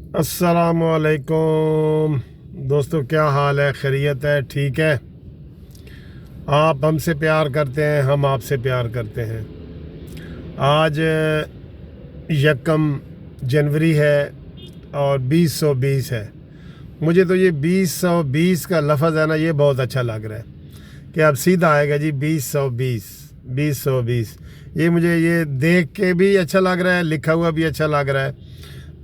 السلام علیکم دوستو، کیا حال ہے؟ خیریت ہے؟ ٹھیک ہے؟ آپ ہم سے پیار کرتے ہیں، ہم آپ سے پیار کرتے ہیں۔ آج 1 جنوری ہے اور 2020 ہے۔ مجھے تو یہ 2020 کا لفظ ہے نا، یہ بہت اچھا لگ رہا ہے کہ اب سیدھا آئے گا جی 2020 یہ مجھے یہ دیکھ کے بھی اچھا لگ رہا ہے، لکھا ہوا بھی اچھا لگ رہا ہے،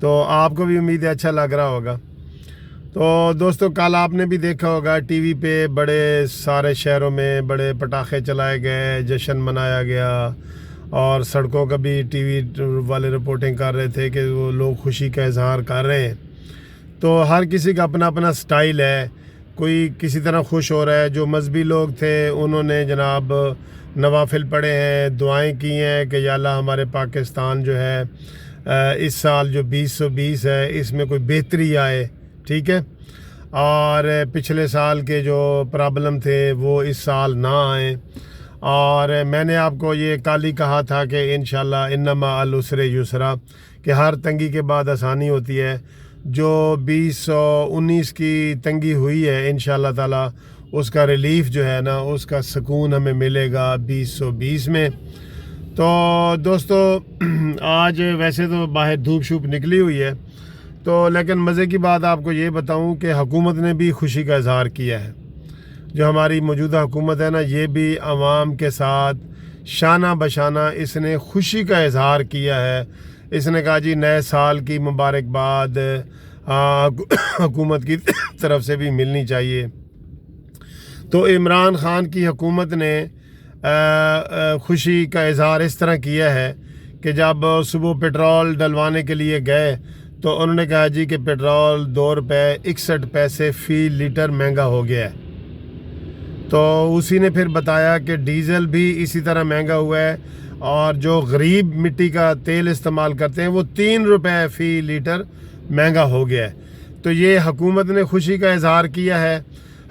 تو آپ کو بھی امید ہے اچھا لگ رہا ہوگا۔ تو دوستو، کل آپ نے بھی دیکھا ہوگا ٹی وی پہ بڑے سارے شہروں میں بڑے پٹاخے چلائے گئے، جشن منایا گیا، اور سڑکوں کا بھی ٹی وی والے رپورٹنگ کر رہے تھے کہ وہ لوگ خوشی کا اظہار کر رہے ہیں۔ تو ہر کسی کا اپنا اپنا سٹائل ہے، کوئی کسی طرح خوش ہو رہا ہے۔ جو مذہبی لوگ تھے انہوں نے جناب نوافل پڑھے ہیں، دعائیں کی ہیں کہ یا اللہ ہمارے پاکستان جو ہے اس سال جو 2020 ہے اس میں کوئی بہتری آئے، ٹھیک ہے، اور پچھلے سال کے جو پرابلم تھے وہ اس سال نہ آئیں۔ اور میں نے آپ کو یہ کل ہی کہا تھا کہ انشاءاللہ انما العسر یسرا، کہ ہر تنگی کے بعد آسانی ہوتی ہے۔ جو 2019 کی تنگی ہوئی ہے انشاءاللہ تعالی اس کا ریلیف جو ہے نا، اس کا سکون ہمیں ملے گا 2020 میں۔ تو دوستو، آج ویسے تو باہر دھوپ شوپ نکلی ہوئی ہے، تو لیکن مزے کی بات آپ کو یہ بتاؤں کہ حکومت نے بھی خوشی کا اظہار کیا ہے۔ جو ہماری موجودہ حکومت ہے نا، یہ بھی عوام کے ساتھ شانہ بشانہ اس نے خوشی کا اظہار کیا ہے۔ اس نے کہا جی نئے سال کی مبارکباد حکومت کی طرف سے بھی ملنی چاہیے۔ تو عمران خان کی حکومت نے خوشی کا اظہار اس طرح کیا ہے کہ جب صبح پیٹرول ڈلوانے کے لیے گئے تو انہوں نے کہا جی کہ پیٹرول 2 روپے 61 پیسے فی لیٹر مہنگا ہو گیا ہے۔ تو اسی نے پھر بتایا کہ ڈیزل بھی اسی طرح مہنگا ہوا ہے، اور جو غریب مٹی کا تیل استعمال کرتے ہیں وہ 3 روپے فی لیٹر مہنگا ہو گیا ہے۔ تو یہ حکومت نے خوشی کا اظہار کیا ہے،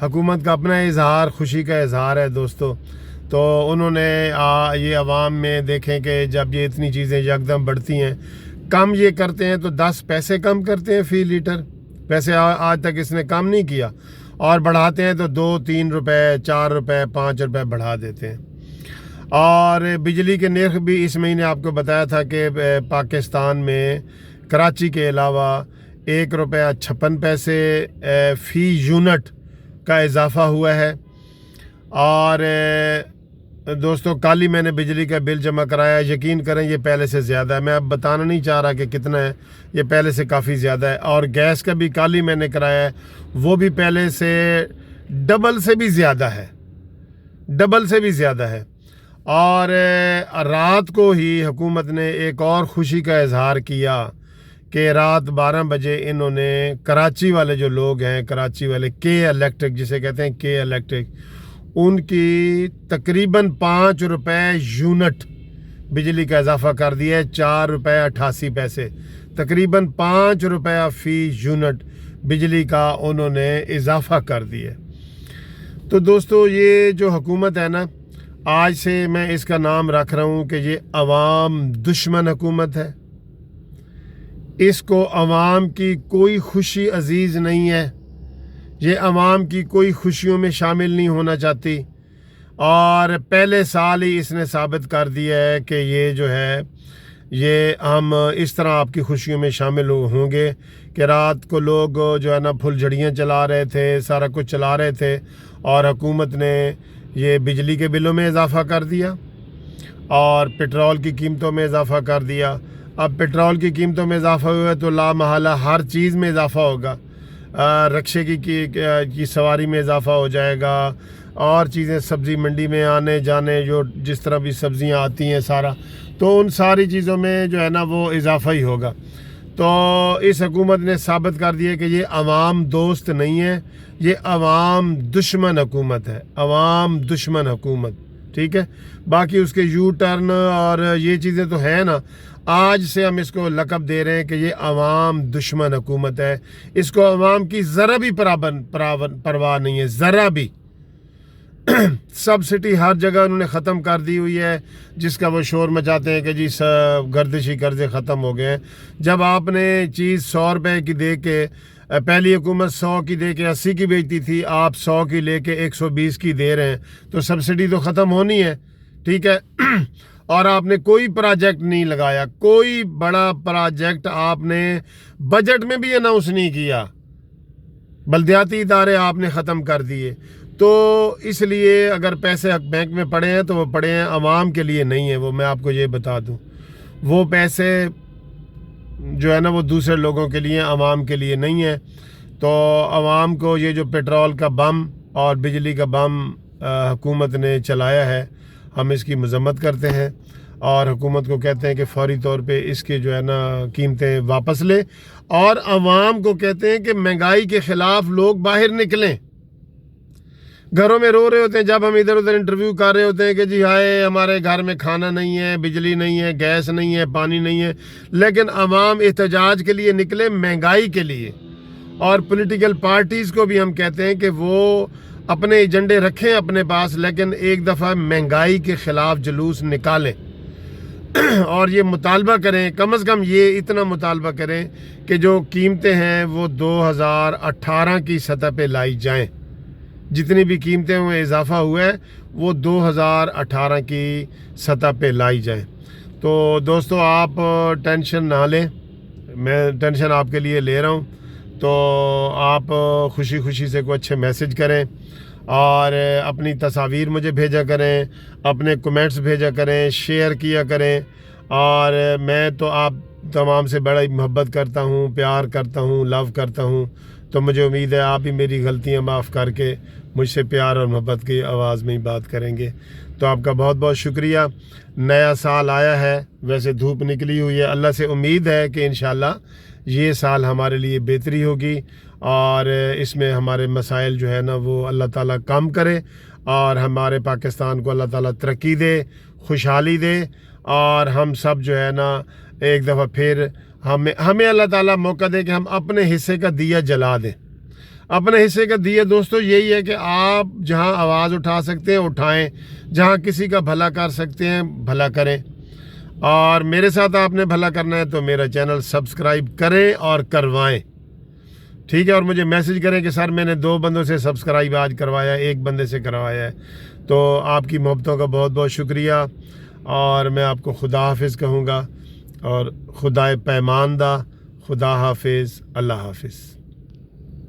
حکومت کا اپنا اظہار خوشی کا اظہار ہے دوستو۔ تو انہوں نے یہ عوام میں دیکھیں کہ جب یہ اتنی چیزیں یکدم بڑھتی ہیں، کم یہ کرتے ہیں تو 10 پیسے کم کرتے ہیں فی لیٹر، ویسے آج تک اس نے کم نہیں کیا، اور بڑھاتے ہیں تو 2-3 روپے 4 روپے 5 روپے بڑھا دیتے ہیں۔ اور بجلی کے نرخ بھی اس مہینے آپ کو بتایا تھا کہ پاکستان میں کراچی کے علاوہ 1 روپے 56 پیسے فی یونٹ کا اضافہ ہوا ہے۔ اور دوستو، کل ہی میں نے بجلی کا بل جمع کرایا، یقین کریں یہ پہلے سے زیادہ ہے، میں اب بتانا نہیں چاہ رہا کہ کتنا ہے، یہ پہلے سے کافی زیادہ ہے۔ اور گیس کا بھی کل ہی میں نے کرایا ہے، وہ بھی پہلے سے ڈبل سے بھی زیادہ ہے۔ اور رات کو ہی حکومت نے ایک اور خوشی کا اظہار کیا کہ رات 12 بجے انہوں نے کراچی والے جو لوگ ہیں، کراچی والے کے الیکٹرک جسے کہتے ہیں کے الیکٹرک، ان کی تقریباً 5 روپے یونٹ بجلی کا اضافہ کر دیا ہے، 4 روپے 88 پیسے، تقریباً 5 روپے فی یونٹ بجلی کا انہوں نے اضافہ کر دیا۔ تو دوستو، یہ جو حکومت ہے نا، آج سے میں اس کا نام رکھ رہا ہوں کہ یہ عوام دشمن حکومت ہے۔ اس کو عوام کی کوئی خوشی عزیز نہیں ہے، یہ عوام کی کوئی خوشیوں میں شامل نہیں ہونا چاہتی، اور پہلے سال ہی اس نے ثابت کر دیا ہے کہ یہ جو ہے یہ ہم اس طرح آپ کی خوشیوں میں شامل ہوں گے کہ رات کو لوگ جو ہے نا پھل جھڑیاں چلا رہے تھے، سارا کچھ چلا رہے تھے، اور حکومت نے یہ بجلی کے بلوں میں اضافہ کر دیا اور پیٹرول کی قیمتوں میں اضافہ کر دیا۔ اب پیٹرول کی قیمتوں میں اضافہ ہوا ہے تو لا محالہ ہر چیز میں اضافہ ہوگا، رکشے کی سواری میں اضافہ ہو جائے گا، اور چیزیں سبزی منڈی میں آنے جانے جو جس طرح بھی سبزیاں آتی ہیں سارا، تو ان ساری چیزوں میں جو ہے نا وہ اضافہ ہی ہوگا۔ تو اس حکومت نے ثابت کر دیا کہ یہ عوام دوست نہیں ہے، یہ عوام دشمن حکومت ہے، عوام دشمن حکومت، ٹھیک ہے۔ باقی اس کے یو ٹرن اور یہ چیزیں تو ہیں نا، آج سے ہم اس کو لقب دے رہے ہیں کہ یہ عوام دشمن حکومت ہے۔ اس کو عوام کی ذرا بھی پرواہ نہیں ہے، ذرا بھی۔ سبسڈی ہر جگہ انہوں نے ختم کر دی ہوئی ہے، جس کا وہ شور مچاتے ہیں کہ جی گردشی قرضے ختم ہو گئے ہیں۔ جب آپ نے چیز 100 روپے کی دے کے، پہلی حکومت 100 کی دے کے 80 کی بیچتی تھی، آپ 100 کی لے کے 120 کی دے رہے ہیں، تو سبسڈی تو ختم ہونی ہے، ٹھیک ہے۔ اور آپ نے کوئی پروجیکٹ نہیں لگایا، کوئی بڑا پروجیکٹ آپ نے بجٹ میں بھی اناؤنس نہیں کیا، بلدیاتی ادارے آپ نے ختم کر دیے۔ تو اس لیے اگر پیسے بینک میں پڑے ہیں تو وہ پڑے ہیں، عوام کے لیے نہیں ہے وہ، میں آپ کو یہ بتا دوں۔ وہ پیسے جو ہے نا وہ دوسرے لوگوں کے لیے، عوام کے لیے نہیں ہے۔ تو عوام کو یہ جو پیٹرول کا بم اور بجلی کا بم حکومت نے چلایا ہے، ہم اس کی مذمت کرتے ہیں اور حکومت کو کہتے ہیں کہ فوری طور پہ اس کے جو ہے نا قیمتیں واپس لے، اور عوام کو کہتے ہیں کہ مہنگائی کے خلاف لوگ باہر نکلیں۔ گھروں میں رو رہے ہوتے ہیں، جب ہم ادھر ادھر انٹرویو کر رہے ہوتے ہیں کہ جی ہائے ہمارے گھر میں کھانا نہیں ہے، بجلی نہیں ہے، گیس نہیں ہے، پانی نہیں ہے، لیکن عوام احتجاج کے لیے نکلے مہنگائی کے لیے۔ اور پولیٹیکل پارٹیز کو بھی ہم کہتے ہیں کہ وہ اپنے ایجنڈے رکھیں اپنے پاس، لیکن ایک دفعہ مہنگائی کے خلاف جلوس نکالیں اور یہ مطالبہ کریں، کم از کم یہ اتنا مطالبہ کریں کہ جو قیمتیں ہیں وہ 2018 کی سطح پہ لائی جائیں۔ جتنی بھی قیمتیں میں اضافہ ہوا ہے وہ 2018 کی سطح پہ لائی جائیں۔ تو دوستو آپ ٹینشن نہ لیں، میں ٹینشن آپ کے لیے لے رہا ہوں، تو آپ خوشی خوشی سے کوئی اچھے میسج کریں اور اپنی تصاویر مجھے بھیجا کریں، اپنے کمنٹس بھیجا کریں، شیئر کیا کریں۔ اور میں تو آپ تمام سے بڑا محبت کرتا ہوں، پیار کرتا ہوں، لو کرتا ہوں، تو مجھے امید ہے آپ بھی میری غلطیاں معاف کر کے مجھ سے پیار اور محبت کی آواز میں ہی بات کریں گے۔ تو آپ کا بہت بہت شکریہ۔ نیا سال آیا ہے، ویسے دھوپ نکلی ہوئی ہے، اللہ سے امید ہے کہ انشاءاللہ یہ سال ہمارے لیے بہتری ہوگی اور اس میں ہمارے مسائل جو ہے نا وہ اللہ تعالیٰ کم کرے اور ہمارے پاکستان کو اللہ تعالیٰ ترقی دے، خوشحالی دے، اور ہم سب جو ہے نا ایک دفعہ پھر ہمیں اللہ تعالیٰ موقع دے کہ ہم اپنے حصے کا دیا جلا دیں۔ اپنے حصے کا دیا دوستو یہی ہے کہ آپ جہاں آواز اٹھا سکتے ہیں اٹھائیں، جہاں کسی کا بھلا کر سکتے ہیں بھلا کریں، اور میرے ساتھ آپ نے بھلا کرنا ہے تو میرا چینل سبسکرائب کریں اور کروائیں، ٹھیک ہے۔ اور مجھے میسج کریں کہ سر میں نے 2 بندوں سے سبسکرائب آج کروایا، 1 بندے سے کروایا ہے۔ تو آپ کی محبتوں کا بہت بہت شکریہ، اور میں آپ کو خدا حافظ کہوں گا، اور خدائے پیماندہ، خدا حافظ، اللہ حافظ۔